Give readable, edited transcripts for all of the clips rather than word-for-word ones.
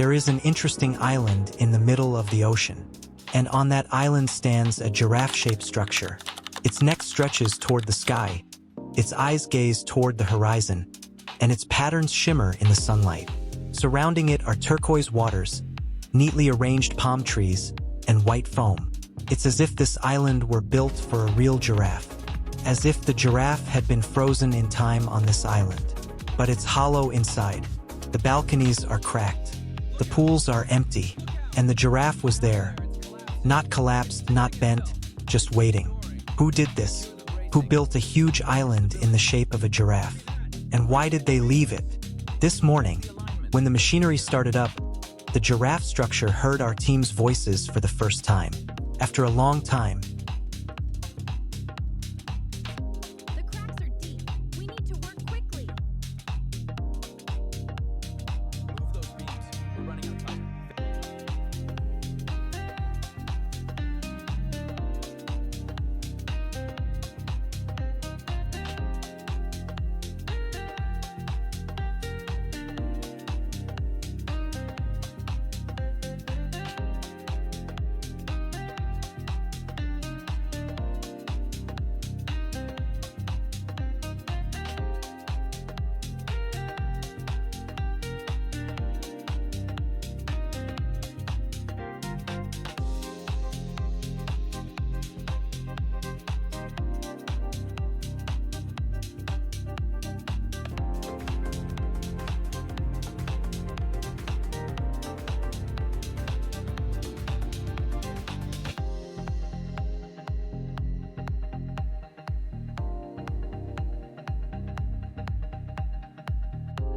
There is an interesting island in the middle of the ocean, and on that island stands a giraffe-shaped structure. Its neck stretches toward the sky, its eyes gaze toward the horizon, and its patterns shimmer in the sunlight. Surrounding it are turquoise waters, neatly arranged palm trees, and white foam. It's as if this island were built for a real giraffe, as if the giraffe had been frozen in time on this island. But it's hollow inside. The balconies are cracked. The pools are empty, and the giraffe was there. Not collapsed, not bent, just waiting. Who did this? Who built a huge island in the shape of a giraffe? And why did they leave it? This morning, when the machinery started up, the giraffe structure heard our team's voices for the first time. After a long time, The cracks are deep. We need to work quickly. Move those beams. We're running out of time.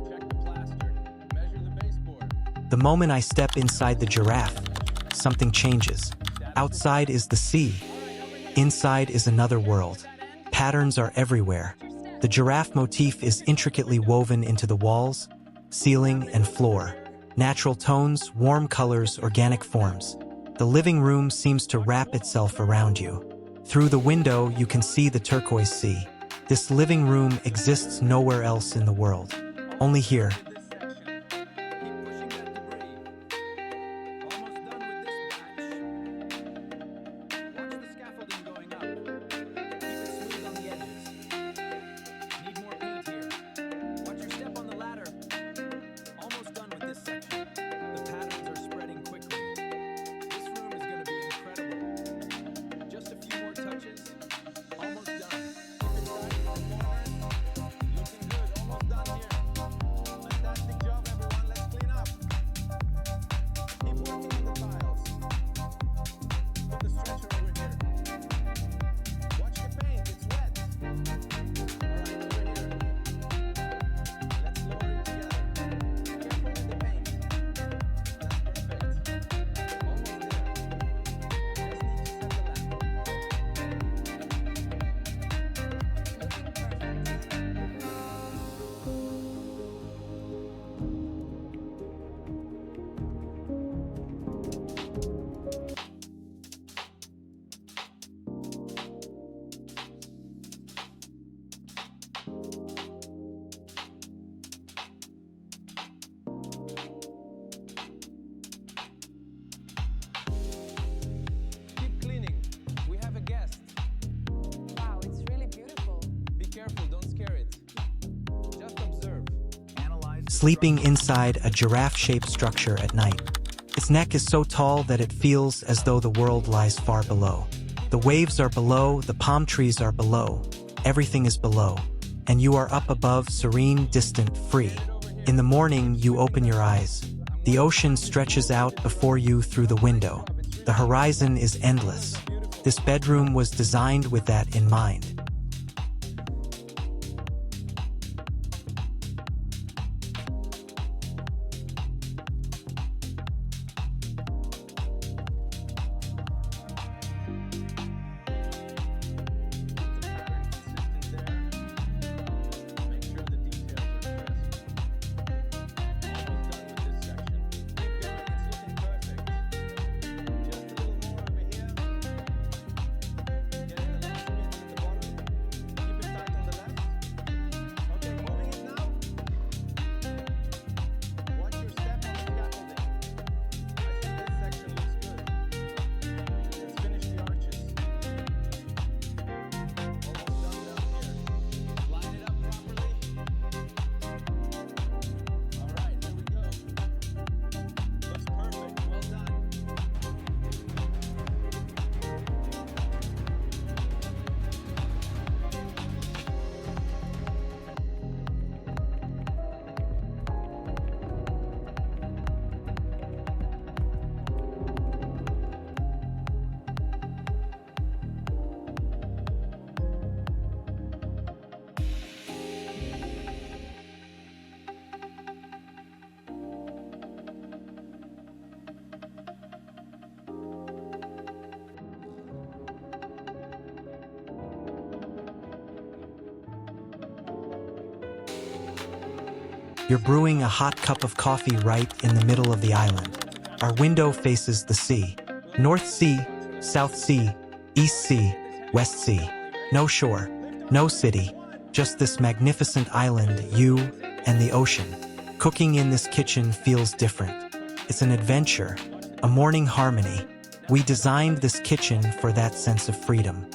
Check the plaster. Measure the baseboard. the moment I step inside the giraffe, something changes. Outside is the sea. Inside is another world. Patterns are everywhere. The giraffe motif is intricately woven into the walls, ceiling, and floor. Natural tones, warm colors, organic forms. The living room seems to wrap itself around you. Through the window, you can see the turquoise sea. This living room exists nowhere else in the world. Only here. Sleeping inside a giraffe-shaped structure at night. Its neck is so tall that it feels as though the world lies far below. The waves are below, the palm trees are below, everything is below, and you are up above, serene, distant, free. In the morning, you open your eyes. The ocean stretches out before you through the window. The horizon is endless. This bedroom was designed with that in mind. You're brewing a hot cup of coffee right in the middle of the island. Our window faces the sea. North Sea, South Sea, East Sea, West Sea. No shore, no city, just this magnificent island, you and the ocean. Cooking in this kitchen feels different. It's an adventure, a morning harmony. We designed this kitchen for that sense of freedom.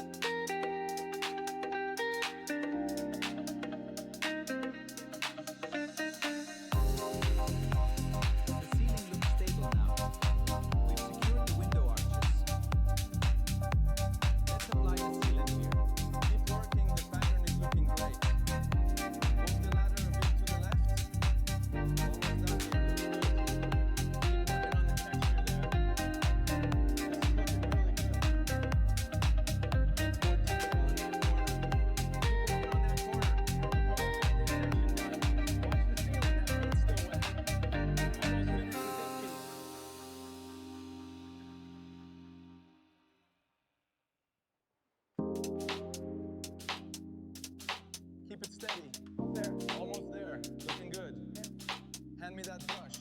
Keep it steady. There. Almost there. Looking good. Hand me that brush.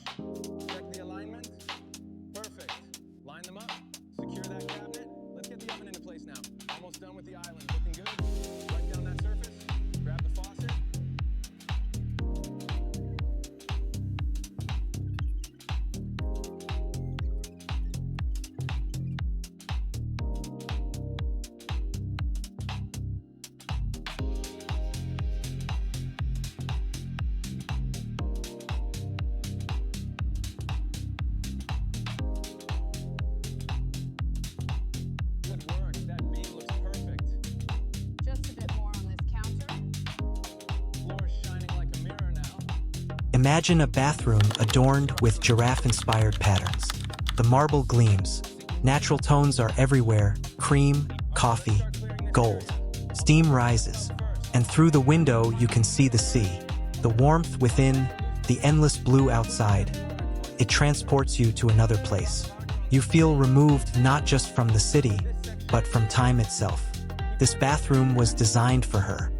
Check the alignment. Perfect. Line them up. Secure that cabinet. Let's get the oven into place now. Almost done with the island. Looking good. Right down that surface. Grab the faucet. Imagine a bathroom adorned with giraffe-inspired patterns. The marble gleams. Natural tones are everywhere: cream, coffee, gold. Steam rises, and through the window you can see the sea. The warmth within, the endless blue outside. It transports you to another place. You feel removed not just from the city, but from time itself. This bathroom was designed for her.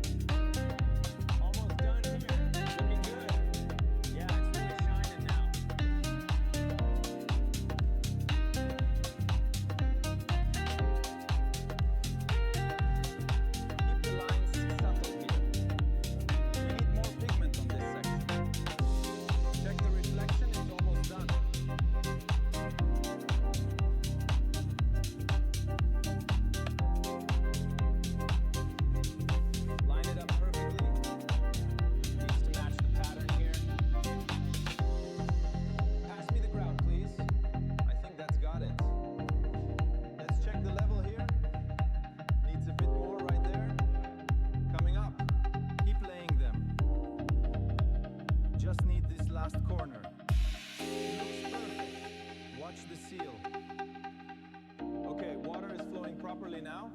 Corner. Looks perfect. Watch the seal. Okay, water is flowing properly now.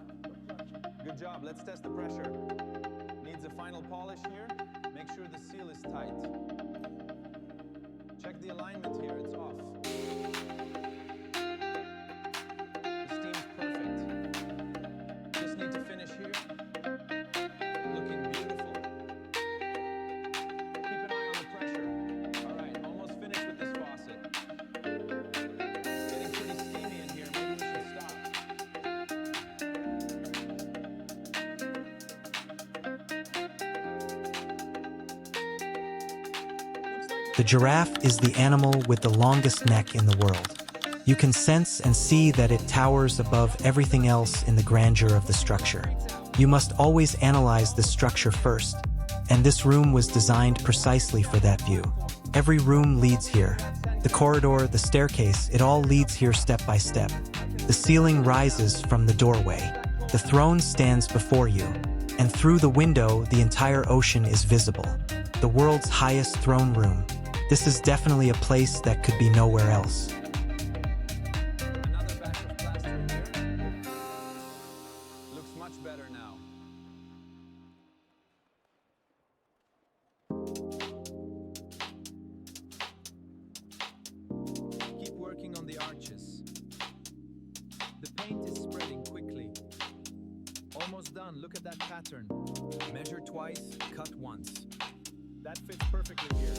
Good job. Let's test the pressure. Needs a final polish here. Make sure the seal is tight. Check the alignment here. It's off. The steam's perfect. Just need to finish here. Looking beautiful. The giraffe is the animal with the longest neck in the world. You can sense and see that it towers above everything else in the grandeur of the structure. You must always analyze the structure first, and this room was designed precisely for that view. Every room leads here. The corridor, the staircase, it all leads here step by step. The ceiling rises from the doorway. The throne stands before you, and through the window, the entire ocean is visible. The world's highest throne room. This is definitely a place that could be nowhere else. Another batch of plaster in here. Looks much better now. Keep working on the arches. The paint is spreading quickly. Almost done. Look at that pattern. Measure twice, cut once. That fits perfectly here.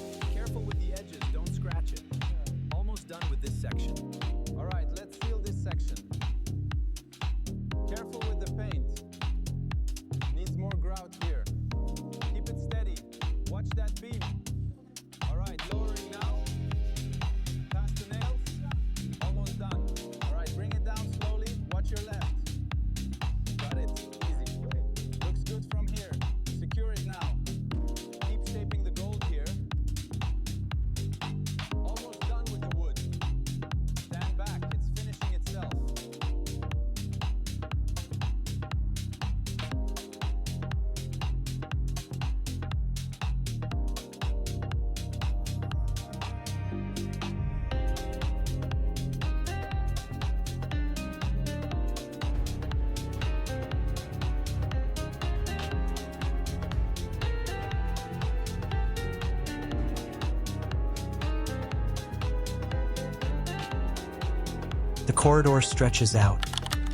The corridor stretches out.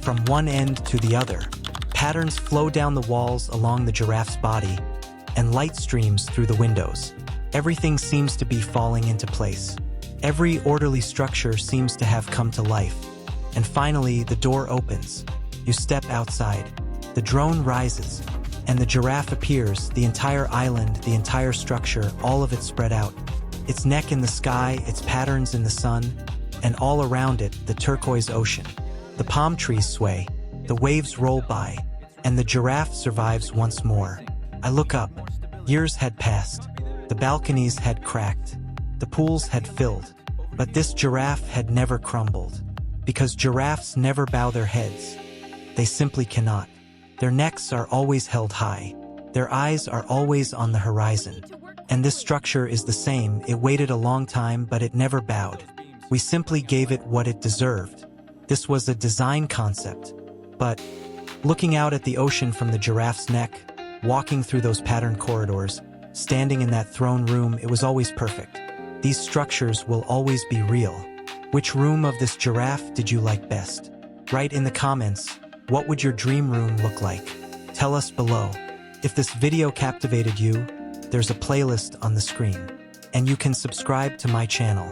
From one end to the other, patterns flow down the walls along the giraffe's body, and light streams through the windows. Everything seems to be falling into place. Every orderly structure seems to have come to life. And finally, the door opens. You step outside. The drone rises, and the giraffe appears, the entire island, the entire structure, all of it spread out. Its neck in the sky, its patterns in the sun, and all around it, the turquoise ocean. The palm trees sway, the waves roll by, and the giraffe survives once more. I look up. Years had passed. The balconies had cracked. The pools had filled. But this giraffe had never crumbled. Because giraffes never bow their heads. They simply cannot. Their necks are always held high. Their eyes are always on the horizon. And this structure is the same. It waited a long time, but it never bowed. We simply gave it what it deserved. This was a design concept. But looking out at the ocean from the giraffe's neck, walking through those patterned corridors, standing in that throne room, it was always perfect. These structures will always be real. Which room of this giraffe did you like best? Write in the comments, what would your dream room look like? Tell us below. If this video captivated you, there's a playlist on the screen. And you can subscribe to my channel.